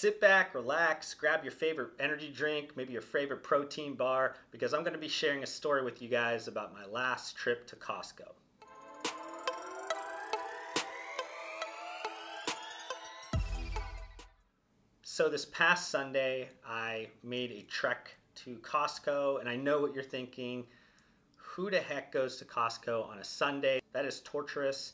Sit back, relax, grab your favorite energy drink, maybe your favorite protein bar, because I'm going to be sharing a story with you guys about my last trip to Costco. So this past Sunday, I made a trek to Costco, and I know what you're thinking. Who the heck goes to Costco on a Sunday? That is torturous.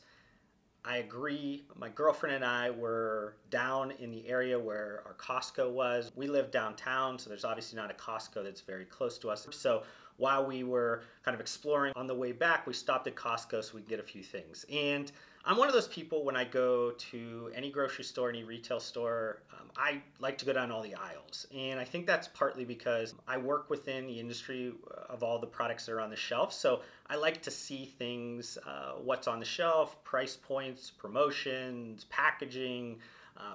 I agree. My girlfriend and I were down in the area where our Costco was. We live downtown, so there's obviously not a Costco that's very close to us. So while we were kind of exploring on the way back, we stopped at Costco so we could get a few things. And I'm one of those people, when I go to any grocery store, any retail store, I like to go down all the aisles. And I think that's partly because I work within the industry of all the products that are on the shelf. So I like to see things, what's on the shelf, price points, promotions, packaging,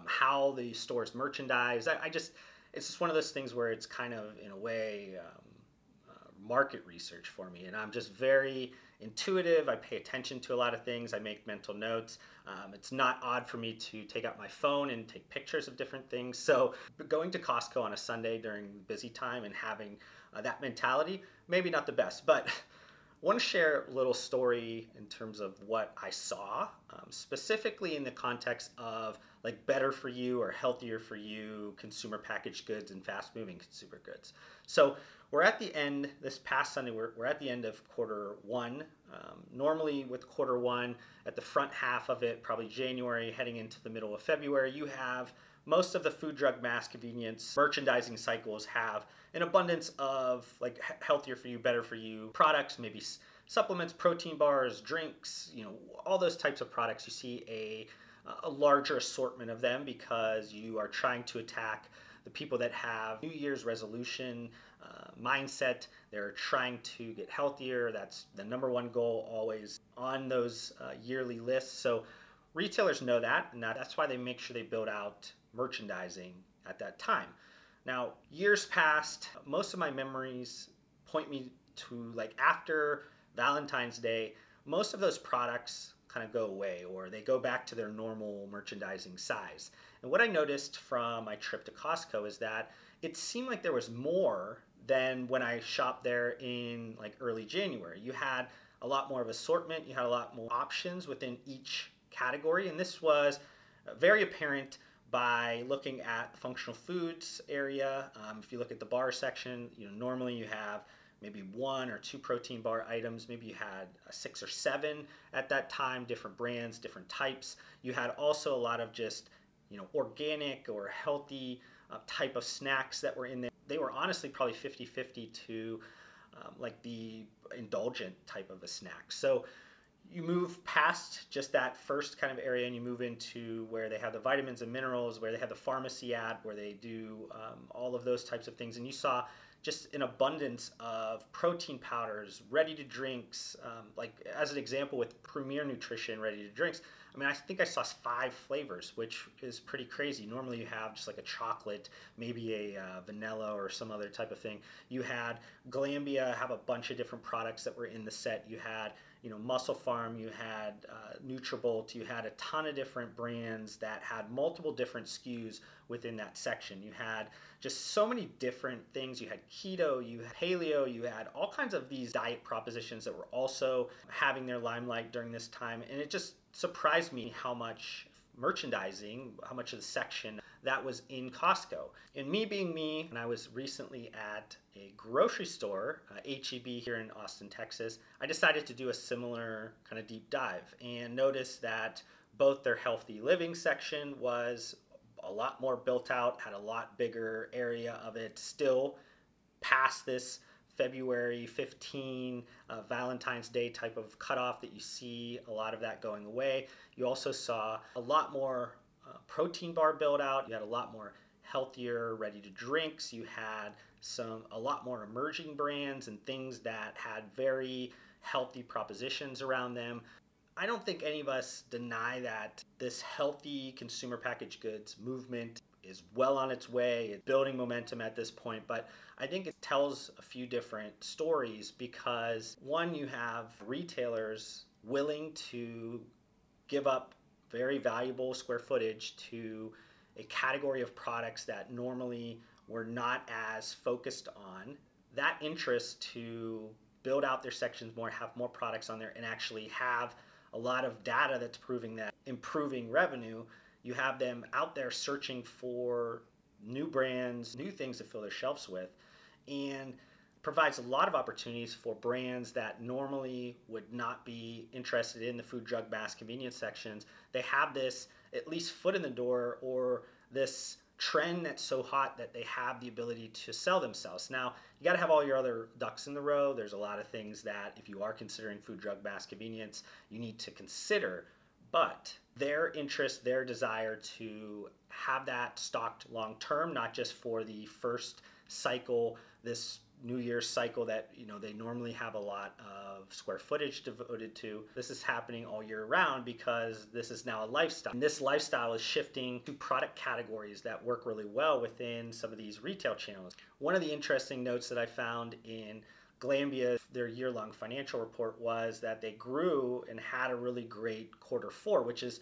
how the store is merchandised. It's just one of those things where it's kind of, in a way, market research for me, and I'm just very intuitive. I pay attention to a lot of things. I make mental notes. It's not odd for me to take out my phone and take pictures of different things. So going to Costco on a Sunday during busy time and having that mentality, maybe not the best, but I want to share a little story in terms of what I saw, specifically in the context of like better for you or healthier for you consumer packaged goods and fast moving consumer goods. So we're at the end, this past Sunday, we're at the end of quarter one. Normally with quarter one, at the front half of it, probably January heading into the middle of February, you have most of the food, drug, mass convenience merchandising cycles have an abundance of like healthier for you, better for you products, maybe supplements, protein bars, drinks, all those types of products. You see a larger assortment of them because you are trying to attack the people that have New Year's resolution mindset. They're trying to get healthier. That's the number one goal always on those yearly lists. So retailers know that, and that's why they make sure they build out merchandising at that time. Now, years past, most of my memories point me to like after Valentine's Day, most of those products kind of go away or they go back to their normal merchandising size. And what I noticed from my trip to Costco is that it seemed like there was more than when I shopped there in like early January. You had a lot more of assortment, you had a lot more options within each category, and this was very apparent by looking at the functional foods area. If you look at the bar section, normally you have maybe 1 or 2 protein bar items. Maybe you had 6 or 7 at that time, different brands, different types. You had also a lot of just organic or healthy type of snacks that were in there. They were honestly probably 50-50 to like the indulgent type of a snack. So you move past just that first kind of area and you move into where they have the vitamins and minerals, where they have the pharmacy ad, where they do all of those types of things. And you saw just an abundance of protein powders, ready to drinks, like as an example with Premier Nutrition ready to drinks. I mean, I think I saw 5 flavors, which is pretty crazy. Normally you have just like a chocolate, maybe a vanilla or some other type of thing. You had Glambia have a bunch of different products that were in the set. You had Muscle Farm, you had Nutrabolt, you had a ton of different brands that had multiple different SKUs within that section. You had just so many different things. You had keto, you had paleo, you had all kinds of these diet propositions that were also having their limelight during this time. And it just surprised me how much merchandising, how much of the section that was in Costco. And me being me, and I was recently at a grocery store, H-E-B here in Austin, Texas, I decided to do a similar kind of deep dive and noticed that both their healthy living section was a lot more built out, had a lot bigger area of it, still past this February 15 Valentine's Day type of cutoff that you see a lot of that going away. You also saw a lot more protein bar build out. You had a lot more healthier ready to drinks. You had a lot more emerging brands and things that had very healthy propositions around them. I don't think any of us deny that this healthy consumer packaged goods movement is well on its way. It's building momentum at this point, but I think it tells a few different stories because one, you have retailers willing to give up very valuable square footage to a category of products that normally we're not as focused on. That interest to build out their sections more, have more products on there, and actually have a lot of data that's proving that improving revenue. You have them out there searching for new brands, new things to fill their shelves with, and provides a lot of opportunities for brands that normally would not be interested in the food, drug, mass convenience sections. They have this at least foot in the door, or this trend that's so hot that they have the ability to sell themselves. Now, you got to have all your other ducks in the row. There's a lot of things that if you are considering food, drug, mass convenience, you need to consider. But their interest, their desire to have that stocked long term, not just for the first cycle, this New Year's cycle that they normally have a lot of square footage devoted to. This is happening all year round because this is now a lifestyle. And this lifestyle is shifting to product categories that work really well within some of these retail channels. One of the interesting notes that I found in Glanbia, their year-long financial report, was that they grew and had a really great Q4, which is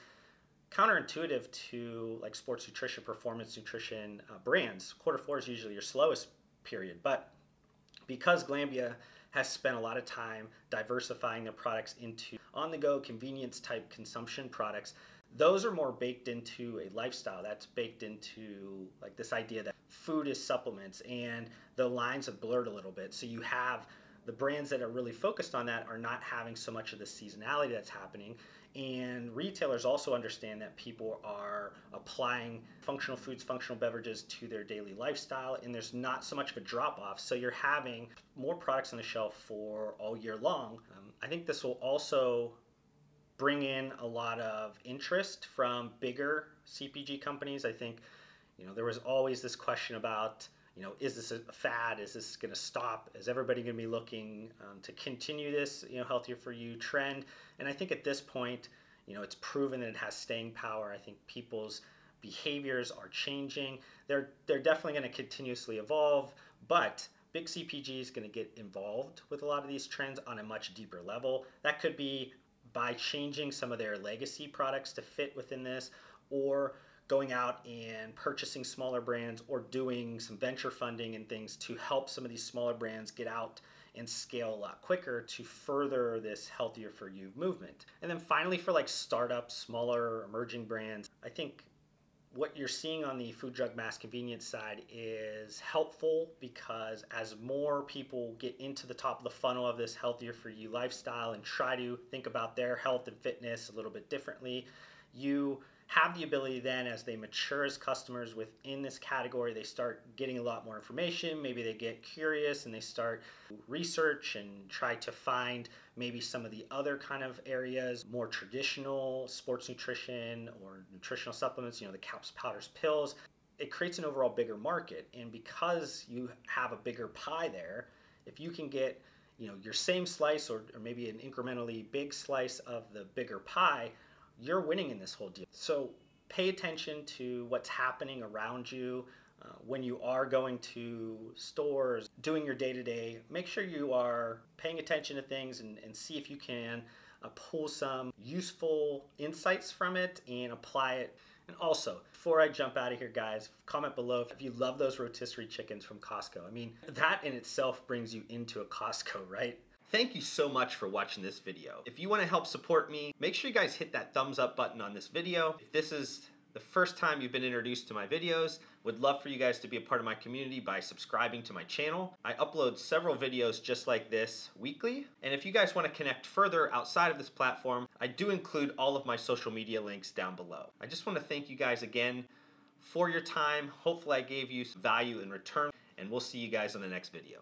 counterintuitive to like sports nutrition, performance nutrition brands. Q4 is usually your slowest period, but because Glanbia has spent a lot of time diversifying their products into on-the-go convenience type consumption products, those are more baked into a lifestyle. That's baked into like this idea that food is supplements, and the lines have blurred a little bit. So you have the brands that are really focused on that are not having so much of the seasonality that's happening. And retailers also understand that people are applying functional foods, functional beverages to their daily lifestyle, and there's not so much of a drop off. So you're having more products on the shelf for all year long. I think this will also bring in a lot of interest from bigger CPG companies. I think, there was always this question about, is this a fad? Is this going to stop? Is everybody going to be looking to continue this, healthier for you trend? And I think at this point, it's proven that it has staying power. I think people's behaviors are changing. They're definitely going to continuously evolve, but big CPG is going to get involved with a lot of these trends on a much deeper level. That could be by changing some of their legacy products to fit within this, or going out and purchasing smaller brands, or doing some venture funding and things to help some of these smaller brands get out and scale a lot quicker to further this healthier for you movement. And then finally, for like startups, smaller emerging brands, I think what you're seeing on the food, drug, mass convenience side is helpful, because as more people get into the top of the funnel of this healthier for you lifestyle and try to think about their health and fitness a little bit differently, you have the ability then, as they mature as customers within this category, they start getting a lot more information. Maybe they get curious and they start research and try to find maybe some of the other kind of areas, more traditional sports nutrition or nutritional supplements, the caps, powders, pills. It creates an overall bigger market. And because you have a bigger pie there, if you can get your same slice, or maybe an incrementally big slice of the bigger pie, you're winning in this whole deal. So pay attention to what's happening around you when you are going to stores, doing your day-to-day. Make sure you are paying attention to things and see if you can pull some useful insights from it and apply it. And also, before I jump out of here, guys, comment below if you love those rotisserie chickens from Costco. I mean, that in itself brings you into a Costco, right? Thank you so much for watching this video. If you want to help support me, make sure you guys hit that thumbs up button on this video. If this is the first time you've been introduced to my videos, would love for you guys to be a part of my community by subscribing to my channel. I upload several videos just like this weekly. And if you guys want to connect further outside of this platform, I do include all of my social media links down below. I just want to thank you guys again for your time. Hopefully I gave you some value in return, and we'll see you guys on the next video.